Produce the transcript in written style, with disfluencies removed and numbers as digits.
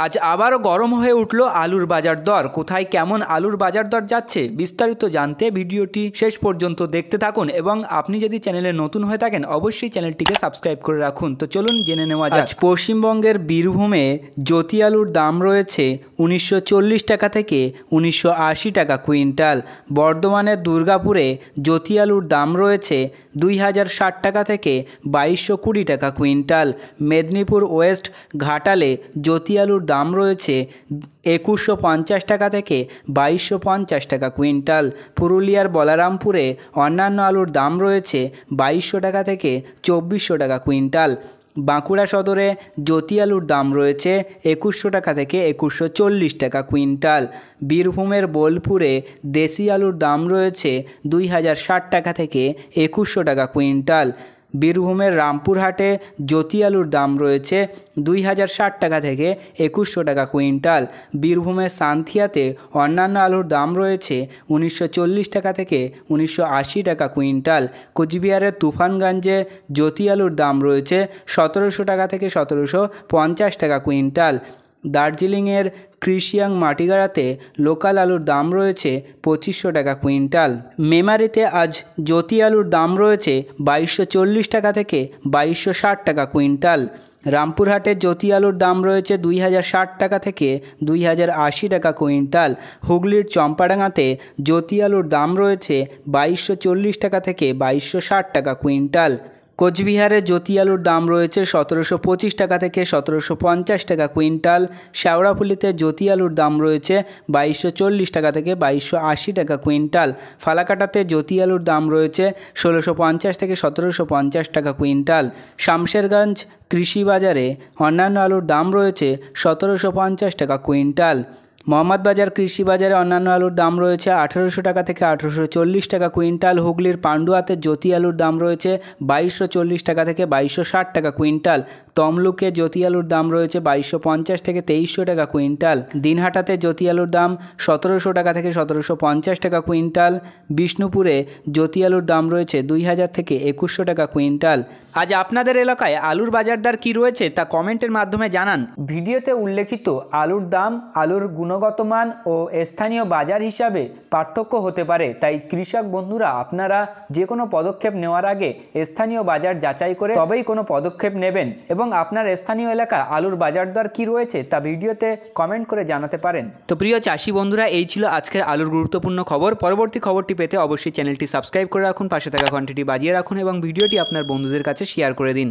আজ আবারও গরম হয়ে উঠল আলুর বাজার দর। কোথায় কেমন আলুর বাজার দর যাচ্ছে বিস্তারিত জানতে ভিডিওটি শেষ পর্যন্ত দেখতে থাকুন এবং আপনি যদি চ্যানেলে নতুন হয়ে থাকেন অবশ্যই চ্যানেলটিকে সাবস্ক্রাইব করে রাখুন। তো চলুন জেনে নেওয়া যাক। আজ পশ্চিমবঙ্গের বীরভূমে জ্যোতি আলুর দাম রয়েছে 1940 টাকা থেকে 1980 টাকা কুইন্টাল। বর্ধমানের দুর্গাপুরে জ্যোতি আলুর দাম রয়েছে 2060 টাকা থেকে 2220 টাকা কুইন্টাল। মেদিনীপুর ওয়েস্ট ঘাটালে জ্যোতি আলুর দাম রয়েছে 2150 টাকা থেকে 2250 টাকা কুইন্টাল। পুরুলিয়ার বলরামপুরে অন্যান্য আলুর দাম রয়েছে 2200 টাকা থেকে 2400 টাকা কুইন্টাল। বাঁকুড়া সদরে জ্যোতি আলুর দাম রয়েছে 2100 টাকা থেকে 2140 টাকা কুইন্টাল। বীরভূমের বোলপুরে দেশি আলুর দাম রয়েছে 2060 টাকা থেকে 2100 টাকা কুইন্টাল। বীরভূমের রামপুরহাটে জ্যোতি আলুর দাম রয়েছে 2060 টাকা থেকে 2100 টাকা কুইন্টাল। বীরভূমের সান্থিয়াতে অন্যান্য আলুর দাম রয়েছে 1940 টাকা থেকে 1980 টাকা কুইন্টাল। কোচবিহারের তুফানগঞ্জে জ্যোতি আলুর দাম রয়েছে 1700 টাকা থেকে 1750 টাকা কুইন্টাল। দার্জিলিংয়ের কৃষিয়াং মাটিগাড়াতে লোকাল আলুর দাম রয়েছে 2500 টাকা কুইন্টাল। মেমারিতে আজ জ্যোতি আলুর দাম রয়েছে 2240 টাকা থেকে 2260 টাকা কুইন্টাল। রামপুরহাটে জ্যোতি আলুর দাম রয়েছে 2060 টাকা থেকে 2080 টাকা কুইন্টাল। হুগলির চম্পাডাঙ্গাতে জ্যোতি আলুর দাম রয়েছে 2240 টাকা থেকে 2260 টাকা কুইন্টাল। কোচবিহারে জ্যোতি আলুর দাম রয়েছে 1725 টাকা থেকে 1750 টাকা কুইন্টাল। শেওড়াফুলিতে জ্যোতি আলুর দাম রয়েছে 2240 টাকা থেকে 2280 টাকা কুইন্টাল। ফালাকাটাতে জ্যোতি আলুর দাম রয়েছে 1650 থেকে 1750 টাকা কুইন্টাল। শামশেরগঞ্জ কৃষি বাজারে অন্যান্য আলুর দাম রয়েছে 1750 টাকা কুইন্টাল। মোহাম্মদবাজার কৃষি বাজারে অন্যান্য আলুর দাম রয়েছে 1800 টাকা থেকে 1840 টাকা কুইন্টাল। হুগলির পান্ডুয়াতে জ্যোতি আলুর দাম রয়েছে 2240 টাকা থেকে 2260 টাকা কুইন্টাল। তমলুকে জ্যোতি আলুর দাম রয়েছে 2250 থেকে 2300 টাকা কুইন্টাল। দিনহাটাতে জ্যোতি আলুর দাম 1700 টাকা থেকে 1750 টাকা কুইন্টাল। বিষ্ণুপুরে জ্যোতি আলুর দাম রয়েছে 2000 থেকে 2100 টাকা কুইন্টাল। আজ আপনাদের এলাকায় আলুর বাজার দর কী রয়েছে তা কমেন্টের মাধ্যমে জানান। ভিডিওতে উল্লেখিত আলুর দাম আলুর গুণগত মান ও স্থানীয় বাজার হিসাবে পার্থক্য হতে পারে, তাই কৃষক বন্ধুরা আপনারা যে কোনো পদক্ষেপ নেওয়ার আগে স্থানীয় বাজার যাচাই করে তবেই কোনো পদক্ষেপ নেবেন এবং আপনার স্থানীয় এলাকা আলুর বাজার দর কী রয়েছে তা ভিডিওতে কমেন্ট করে জানাতে পারেন। তো প্রিয় চাষি বন্ধুরা, এই ছিল আজকের আলুর গুরুত্বপূর্ণ খবর। পরবর্তী খবরটি পেতে অবশ্যই চ্যানেলটি সাবস্ক্রাইব করে রাখুন, পাশে থাকা ঘন্টিটি বাজিয়ে রাখুন এবং ভিডিওটি আপনার বন্ধুদের কাছে শেয়ার করে দিন।